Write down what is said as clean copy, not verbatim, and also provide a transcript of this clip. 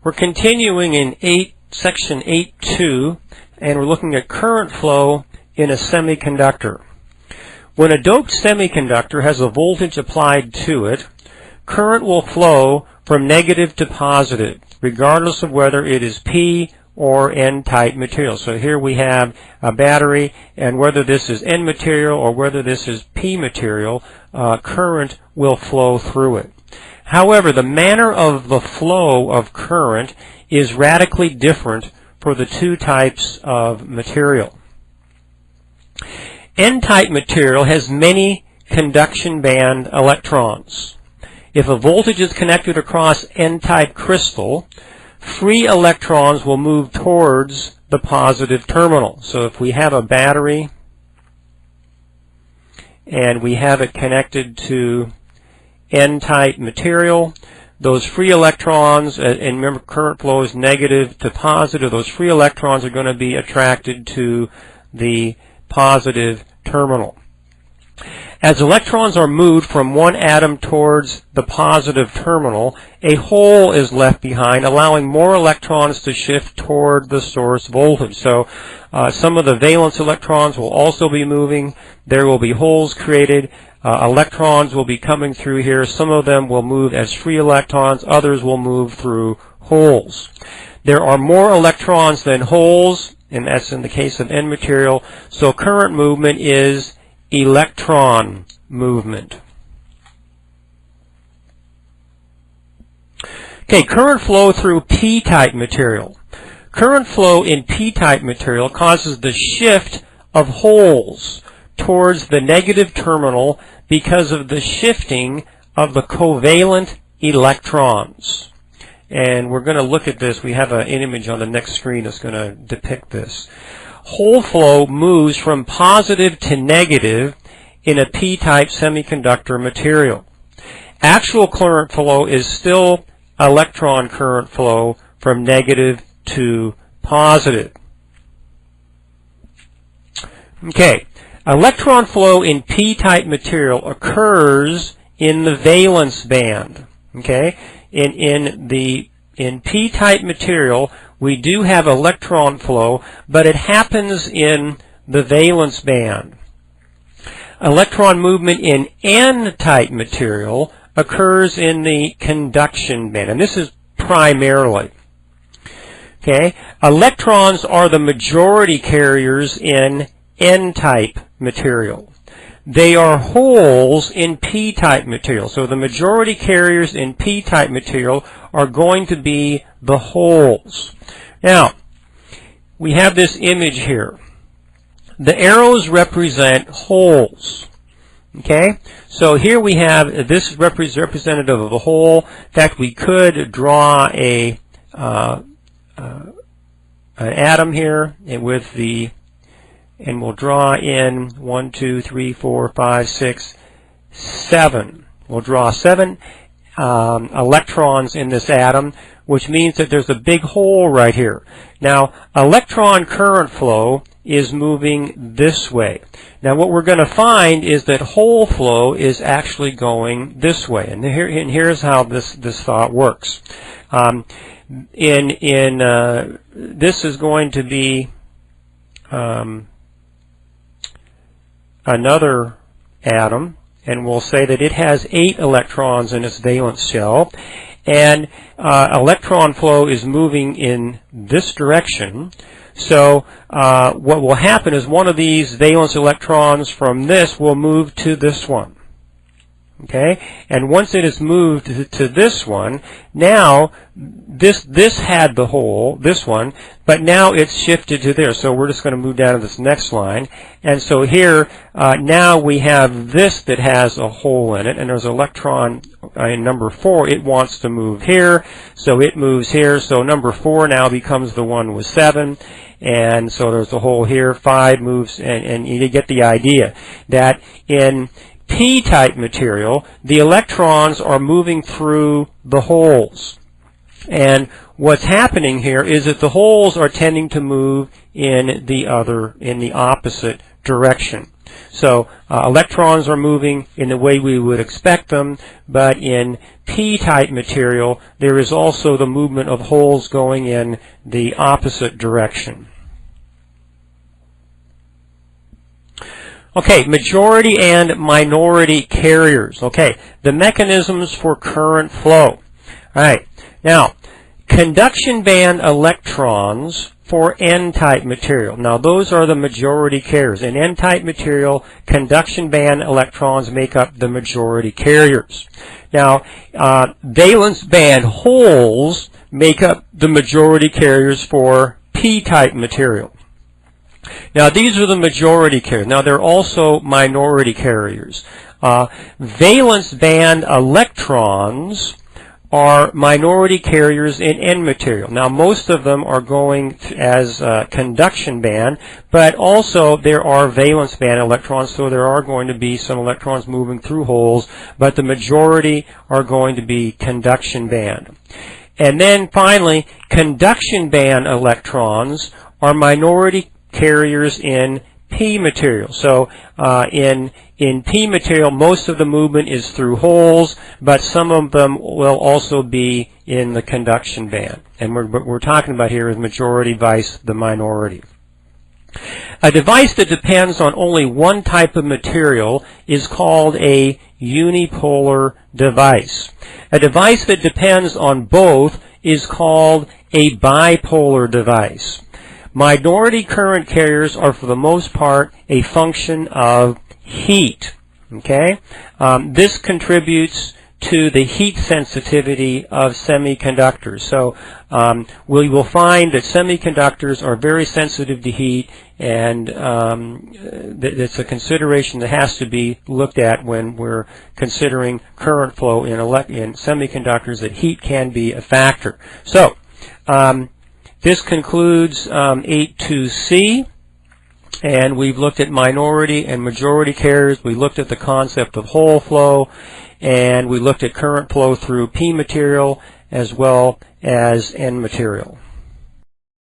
We're continuing in section 8.2, and we're looking at current flow in a semiconductor. When a doped semiconductor has a voltage applied to it, current will flow from negative to positive, regardless of whether it is P or N-type material. So here we have a battery, and whether this is N material or whether this is P material, current will flow through it. However, the manner of the flow of current is radically different for the two types of material. N-type material has many conduction band electrons. If a voltage is connected across N-type crystal, free electrons will move towards the positive terminal. So if we have a battery and we have it connected to N-type material, those free electrons, and remember current flow is negative to positive, those free electrons are going to be attracted to the positive terminal. As electrons are moved from one atom towards the positive terminal, a hole is left behind, allowing more electrons to shift toward the source voltage. So some of the valence electrons will also be moving. There will be holes created. Electrons will be coming through here. Some of them will move as free electrons. Others will move through holes. There are more electrons than holes, and that's in the case of N material. So current movement is electron movement. Okay, current flow through P-type material. Current flow in P-type material causes the shift of holes towards the negative terminal because of the shifting of the covalent electrons. And we're going to look at this. We have an image on the next screen that's going to depict this. Hole flow moves from positive to negative in a P-type semiconductor material. Actual current flow is still electron current flow from negative to positive. Okay, electron flow in P-type material occurs in the valence band. Okay, in P-type material, we do have electron flow, but it happens in the valence band. Electron movement in N-type material occurs in the conduction band, and this is primarily. Okay, electrons are the majority carriers in N-type material. They are holes in P-type material. So the majority carriers in P-type material are going to be the holes. Now, we have this image here. The arrows represent holes. Okay? So here we have, this is representative of a hole. In fact, we could draw an atom here with the, and we'll draw in 1, 2, 3, 4, 5, 6, 7. We'll draw 7 electrons in this atom, which means that there's a big hole right here. Now, electron current flow is moving this way. Now, what we're going to find is that hole flow is actually going this way, and here's how this thought works. This is going to be another atom, and we'll say that it has 8 electrons in its valence shell, and electron flow is moving in this direction. So what will happen is one of these valence electrons from this will move to this one. Okay, and once it is moved to this one, now this had the hole, this one, but now it's shifted to there. So we're just going to move down to this next line, and so here now we have this that has a hole in it, and there's an electron in number 4. It wants to move here, so it moves here. So number 4 now becomes the one with 7, and so there's a hole here. 5 moves, and you get the idea that in P-type material, the electrons are moving through the holes. And what's happening here is that the holes are tending to move in the opposite direction. So electrons are moving in the way we would expect them, but in p-type material, there is also the movement of holes going in the opposite direction. Okay, majority and minority carriers. Okay, the mechanisms for current flow. All right, now, conduction band electrons for n-type material. Now, those are the majority carriers. In n-type material, conduction band electrons make up the majority carriers. Now, valence band holes make up the majority carriers for p-type material. Now, these are the majority carriers. Now, there are also minority carriers. Valence band electrons are minority carriers in N material. Now, most of them are going as conduction band, but also there are valence band electrons, so there are going to be some electrons moving through holes, but the majority are going to be conduction band. And then finally, conduction band electrons are minority carriers in P material. So in P material, most of the movement is through holes, but some of them will also be in the conduction band. And what we're talking about here is majority vice the minority. A device that depends on only one type of material is called a unipolar device. A device that depends on both is called a bipolar device. Minority current carriers are, for the most part, a function of heat. Okay, this contributes to the heat sensitivity of semiconductors. So we will find that semiconductors are very sensitive to heat, and it's a consideration that has to be looked at when we're considering current flow in semiconductors, that heat can be a factor. So this concludes 8.2c, and we've looked at minority and majority carriers. We looked at the concept of hole flow, and we looked at current flow through P material as well as N material.